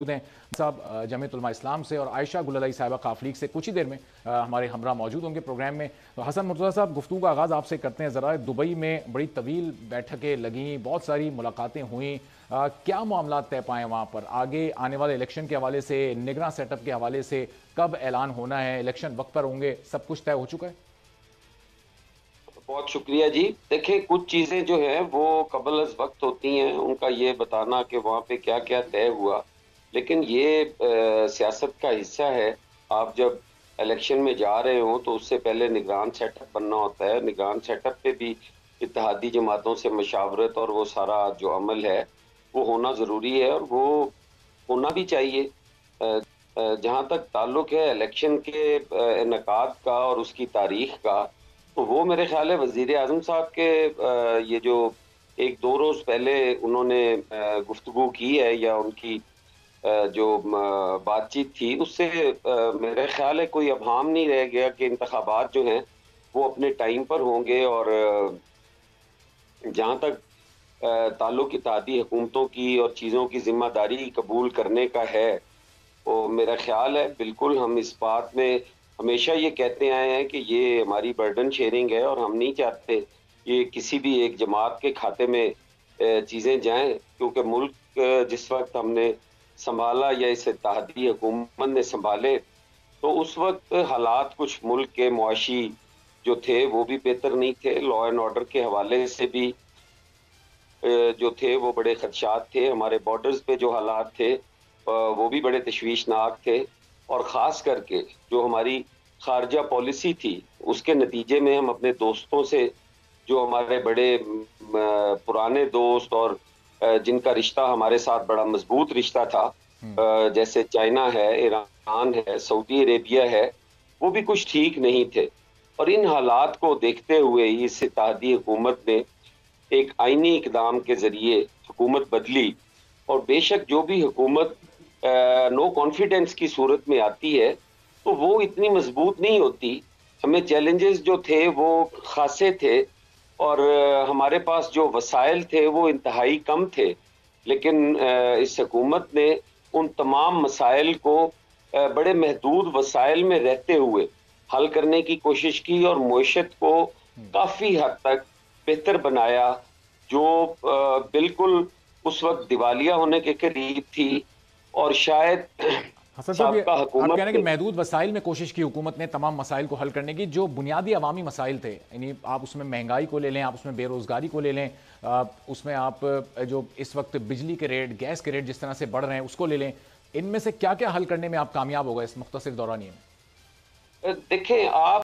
हैं साहब जमीयत उलमा इस्लाम से और आयशा गुललाई साहिबा काफलीग से कुछ ही देर में हमारे हमरा मौजूद होंगे प्रोग्राम में। तो हसन मुर्तज़ा साहब, गुफ्तगू का आगाज़ आपसे करते हैं। ज़रा दुबई में बड़ी तवील बैठकें लगीं, बहुत सारी मुलाकातें हुई, क्या मामला तय पाएँ वहाँ पर? आगे आने वाले इलेक्शन के हवाले से, निगरान सेटअप के हवाले से कब ऐलान होना है, इलेक्शन वक्त पर होंगे, सब कुछ तय हो चुका है? बहुत शुक्रिया जी। देखिए, कुछ चीज़ें जो हैं वो कबल अज़ वक्त होती हैं, उनका ये बताना कि वहाँ पे क्या क्या तय हुआ, लेकिन ये सियासत का हिस्सा है। आप जब इलेक्शन में जा रहे हो तो उससे पहले निगरान सेटअप बनना होता है। निगरान सेटअप पे भी इत्तेहादी जमातों से मशावरत और वो सारा जो अमल है वो होना ज़रूरी है और वो होना भी चाहिए। जहाँ तक ताल्लुक है इलेक्शन के इनेकाद का और उसकी तारीख का, तो वो मेरे ख्याल है वजीर आजम साहब के ये जो एक दो रोज पहले उन्होंने गुफ्तगू की है या उनकी जो बातचीत थी उससे मेरे ख्याल है कोई अबहम नहीं रह गया कि इंतखाबात जो हैं वो अपने टाइम पर होंगे। और जहाँ तक ताल्लुक इत्तेहादी हुकूमतों की और चीज़ों की जिम्मेदारी कबूल करने का है, तो मेरा ख्याल है बिल्कुल हम इस बात में हमेशा ये कहते आए हैं कि ये हमारी बर्डन शेयरिंग है और हम नहीं चाहते ये किसी भी एक जमात के खाते में चीज़ें जाएं, क्योंकि मुल्क जिस वक्त हमने संभाला या इस इत्तेहादी हुकूमत ने संभाले तो उस वक्त हालात कुछ मुल्क के मुआशी जो थे वो भी बेहतर नहीं थे। लॉ एंड ऑर्डर के हवाले से भी जो थे वो बड़े खदशात थे। हमारे बॉर्डर्स पे जो हालात थे वो भी बड़े तशवीशनाक थे। और ख़ास करके जो हमारी खारजा पॉलिसी थी उसके नतीजे में हम अपने दोस्तों से, जो हमारे बड़े पुराने दोस्त और जिनका रिश्ता हमारे साथ बड़ा मजबूत रिश्ता था, जैसे चाइना है, ईरान है, सऊदी अरेबिया है, वो भी कुछ ठीक नहीं थे। और इन हालात को देखते हुए इस इत्तेहादी हुकूमत ने एक आईनी इकदाम के जरिए हुकूमत बदली। और बेशक जो भी हुकूमत नो कॉन्फिडेंस की सूरत में आती है तो वो इतनी मजबूत नहीं होती। हमें चैलेंजेस जो थे वो खासे थे और हमारे पास जो वसाइल थे वो इंतहाई कम थे, लेकिन इस हुकूमत ने उन तमाम मसाइल को बड़े महदूद वसाइल में रहते हुए हल करने की कोशिश की और मईशत को काफ़ी हद तक बेहतर बनाया, जो बिल्कुल उस वक्त दिवालिया होने के करीब थी। और शायद हसन साहब, ये साबका आप कह हुकूमत रहे हैं कि ने महदूद वसाइल में कोशिश की हुकूमत ने तमाम मसाइल को हल करने की। जो बुनियादी अवामी मसाइल थे, यानी आप उसमें महंगाई को ले लें, आप उसमें बेरोजगारी को ले लें, उसमें आप जो इस वक्त बिजली के रेट, गैस के रेट जिस तरह से बढ़ रहे हैं उसको ले लें, इनमें से क्या क्या हल करने में आप कामयाब हो गए इस मुख्तसर दौरानिए में? देखें आप